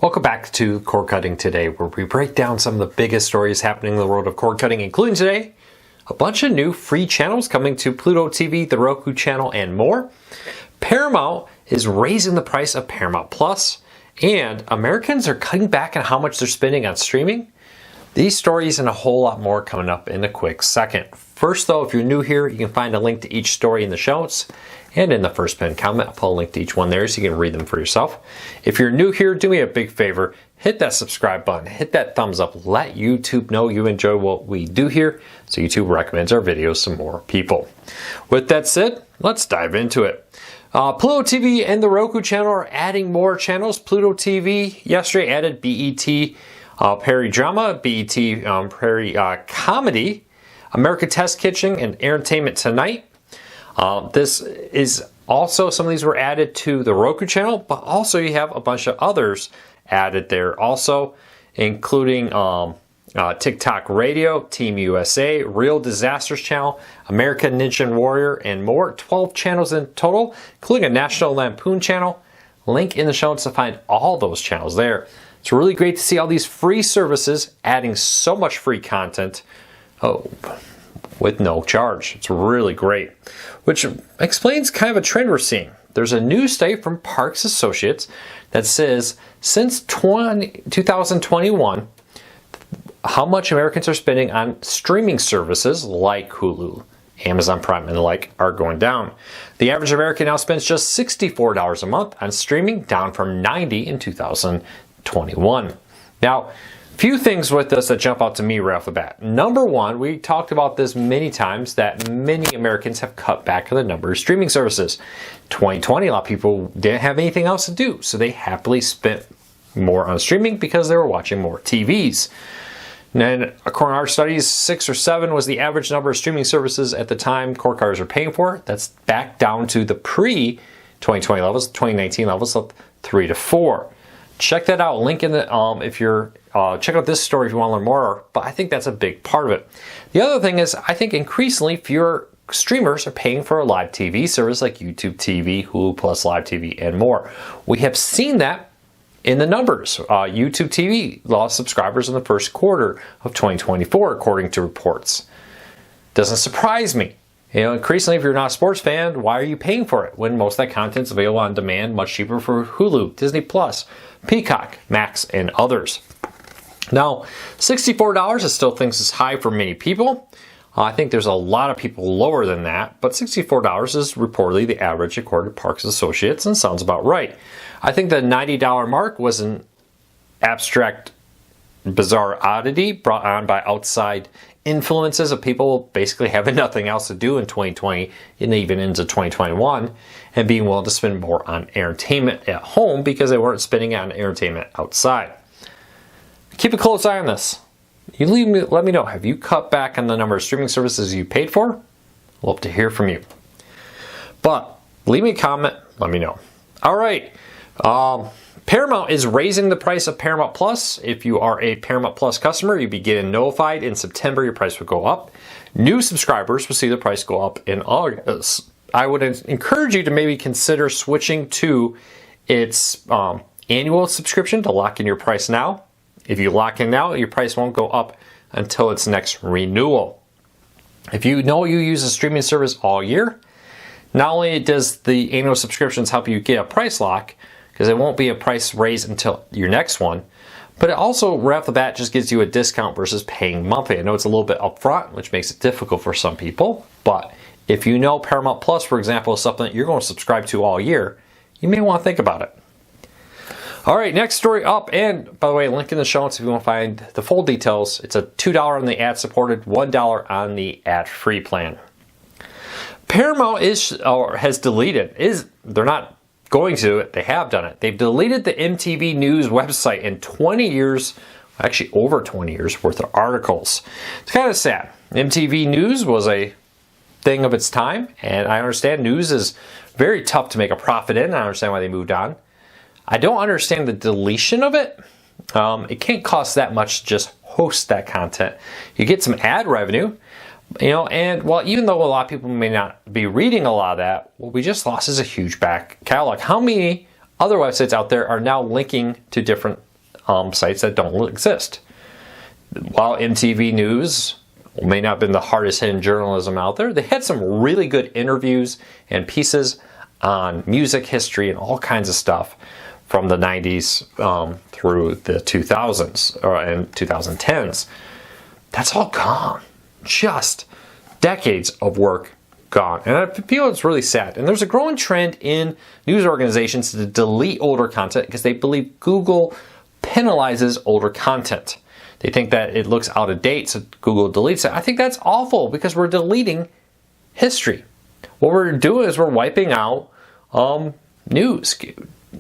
Welcome back to Cord Cutting Today, where we break down some of the biggest stories happening in the world of cord cutting, including today, a bunch of new free channels coming to Pluto TV, the Roku channel, and more. Paramount is raising the price of Paramount Plus, and Americans are cutting back on how much they're spending on streaming. These stories and a whole lot more coming up in a quick second. First though, if you're new here, you can find a link to each story in the show notes and in the first pinned comment. I'll put a link to each one there so you can read them for yourself. If you're new here, do me a big favor, hit that subscribe button, hit that thumbs up, let YouTube know you enjoy what we do here so YouTube recommends our videos to more people. With that said, let's dive into it. Pluto TV and the Roku channel are adding more channels. Pluto TV yesterday added BET Perry Drama, BET Perry Comedy, America Test Kitchen, and Entertainment Tonight. This is also, some of these were added to the Roku channel, but also you have a bunch of others added there also, including TikTok Radio, Team USA, Real Disasters Channel, America Ninja Warrior, and more. 12 channels in total, including a National Lampoon channel. Link in the show notes to find all those channels there. It's really great to see all these free services adding so much free content with no charge. It's really great, which explains kind of a trend we're seeing. There's a new study from Parks Associates that says since 2021, how much Americans are spending on streaming services like Hulu, Amazon Prime, and the like are going down. The average American now spends just $64 a month on streaming, down from $90 in 2021. Now, few things with this that jump out to me right off the bat. Number one, we talked about this many times, that many Americans have cut back on the number of streaming services. 2020, a lot of people didn't have anything else to do, so they happily spent more on streaming because they were watching more TVs. And then, according to our studies, 6 or 7 was the average number of streaming services at the time cord cutters were paying for. That's back down to the pre-2020 levels, 2019 levels of 3 to 4. Check that out. Link in the if you're check out this story if you want to learn more. But I think that's a big part of it. The other thing is, I think increasingly fewer streamers are paying for a live TV service like YouTube TV, Hulu Plus Live TV, and more. We have seen that in the numbers. YouTube TV lost subscribers in the first quarter of 2024, according to reports. Doesn't surprise me. You know, increasingly, if you're not a sports fan, why are you paying for it when most of that content's available on demand, much cheaper for Hulu, Disney Plus, Peacock, Max, and others? Now, $64 I still think is high for many people. I think there's a lot of people lower than that, but $64 is reportedly the average according to Parks Associates, and sounds about right. I think the $90 mark was an abstract, bizarre oddity brought on by outside influences of people basically having nothing else to do in 2020 and even into 2021, and being willing to spend more on entertainment at home because they weren't spending on entertainment outside. Keep a close eye on this. Let me know, have you cut back on the number of streaming services you paid for? I'd love to hear from you. But leave me a comment, let me know. All right. Paramount is raising the price of Paramount Plus. If you are a Paramount Plus customer, you'll be getting notified in September your price will go up. New subscribers will see the price go up in August. I would encourage you to maybe consider switching to its annual subscription to lock in your price now. If you lock in now, your price won't go up until its next renewal. If you know you use a streaming service all year, not only does the annual subscriptions help you get a price lock, because it won't be a price raise until your next one, but it also right off the bat just gives you a discount versus paying monthly. I know it's a little bit upfront, which makes it difficult for some people, but if you know Paramount Plus, for example, is something that you're going to subscribe to all year, you may want to think about it. All right, next story up, and by the way, link in the show notes if you want to find the full details. It's a $2 on the ad-supported, $1 on the ad-free plan. Paramount has deleted, they're not going to do it, they have done it. They've deleted the MTV News website in 20 years, actually over 20 years worth of articles. It's kind of sad. MTV News was a thing of its time, and I understand news is very tough to make a profit in. I understand why they moved on. I don't understand the deletion of it. It can't cost that much to just host that content. You get some ad revenue, you know, and well, even though a lot of people may not be reading a lot of that, what we just lost is a huge back catalog. How many other websites out there are now linking to different sites that don't exist. While MTV News may not have been the hardest hitting journalism out there, they had some really good interviews and pieces on music history and all kinds of stuff from the 90s through the 2000s and 2010s. That's all gone. Just decades of work gone. And I feel it's really sad. And there's a growing trend in news organizations to delete older content because they believe Google penalizes older content. They think that it looks out of date, so Google deletes it. I think that's awful because we're deleting history. What we're doing is we're wiping out news.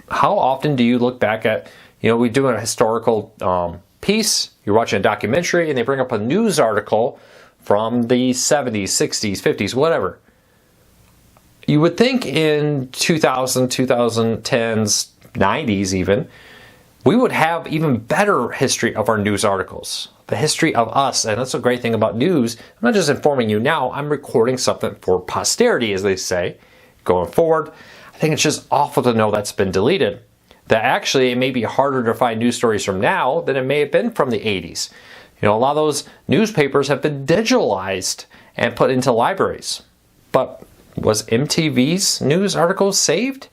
How often do you look back at, we do a historical piece, you're watching a documentary, and they bring up a news article from the 70s, 60s, 50s, whatever. You would think in 2000, 2010s, 90s even, we would have even better history of our news articles. The history of us. And that's a great thing about news. I'm not just informing you now, I'm recording something for posterity, as they say, going forward. I think it's just awful to know that's been deleted. That actually it may be harder to find news stories from now than it may have been from the 80s. A lot of those newspapers have been digitalized and put into libraries. But was MTV's news articles saved?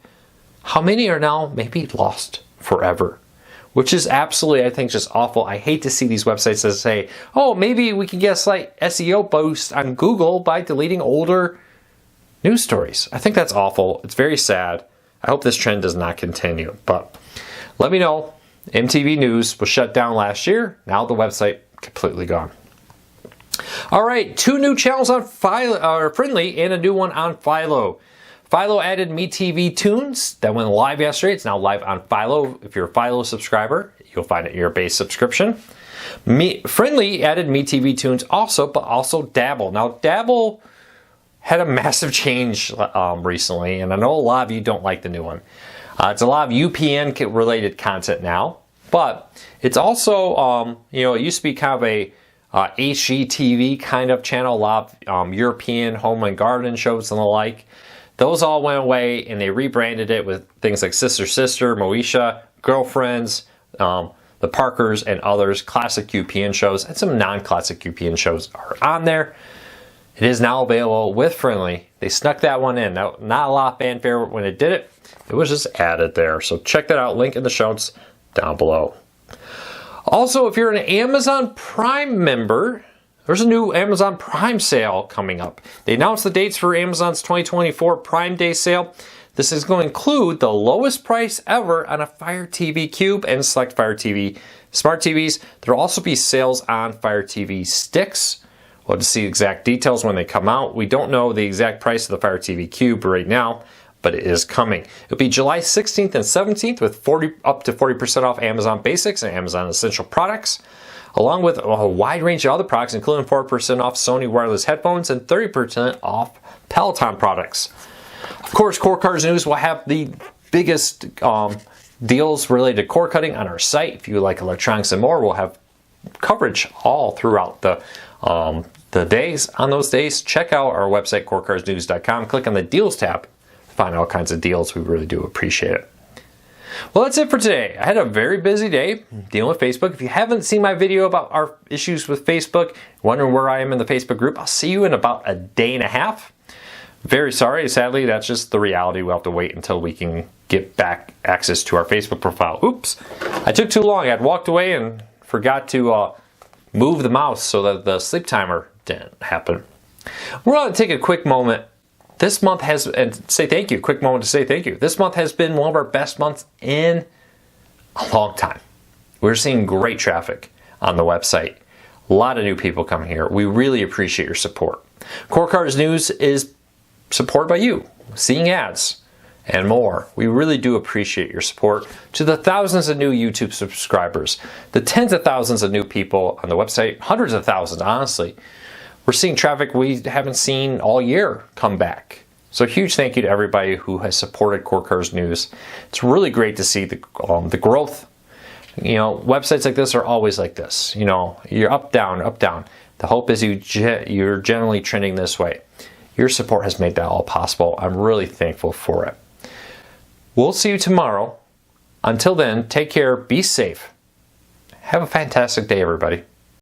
How many are now maybe lost forever? Which is absolutely, I think, just awful. I hate to see these websites that say, oh, maybe we can get a slight SEO boost on Google by deleting older news stories. I think that's awful. It's very sad. I hope this trend does not continue. But let me know. MTV News was shut down last year. Now the website completely gone. All right, 2 new channels on Friendly and a new one on Philo. Philo added MeTV Tunes that went live yesterday. It's now live on Philo. If you're a Philo subscriber, you'll find it in your base subscription. Friendly added MeTV Tunes also, but also Dabble. Now Dabble had a massive change recently, and I know a lot of you don't like the new one. It's a lot of UPN related content now, but it's also, it used to be kind of a HGTV kind of channel, a lot of European home and garden shows and the like. Those all went away, and they rebranded it with things like Sister Sister, Moesha, Girlfriends, The Parkers, and others, classic UPN shows, and some non-classic UPN shows are on there. It is now available with Friendly. They snuck that one in. Now, not a lot of fanfare when it did it. It was just added there. So check that out. Link in the show notes down below. Also, if you're an Amazon Prime member, there's a new Amazon Prime sale coming up. They announced the dates for Amazon's 2024 Prime Day sale. This is going to include the lowest price ever on a Fire TV Cube and select Fire TV smart TVs. There will also be sales on Fire TV sticks. We'll have to see exact details when they come out. We don't know the exact price of the Fire TV Cube right now, but it is coming. It'll be July 16th and 17th with up to 40% off Amazon Basics and Amazon Essential products, along with a wide range of other products, including 4% off Sony wireless headphones and 30% off Peloton products. Of course, Core Cars News will have the biggest deals related to cord cutting on our site. If you like electronics and more, we'll have coverage all throughout the days. On those days, check out our website, corecarsnews.com. Click on the Deals tab to find all kinds of deals. We really do appreciate it. Well, that's it for today. I had a very busy day dealing with Facebook. If you haven't seen my video about our issues with Facebook, wondering where I am in the Facebook group, I'll see you in about a day and a half. Very sorry. Sadly, that's just the reality. We'll have to wait until we can get back access to our Facebook profile. Oops. I took too long. I'd walked away and forgot to move the mouse so that the sleep timer didn't happen. We're going to take a quick moment. This month and say thank you. Quick moment to say thank you. This month has been one of our best months in a long time. We're seeing great traffic on the website. A lot of new people coming here. We really appreciate your support. Core Cars News is supported by you, seeing ads and more. We really do appreciate your support. To the thousands of new YouTube subscribers, the tens of thousands of new people on the website, hundreds of thousands, honestly. We're seeing traffic we haven't seen all year come back. So huge thank you to everybody who has supported Core Cars News. It's really great to see the growth. Websites like this are always like this. You're up, down, up, down. The hope is you're generally trending this way. Your support has made that all possible. I'm really thankful for it. We'll see you tomorrow. Until then, take care, be safe, Have a fantastic day, everybody.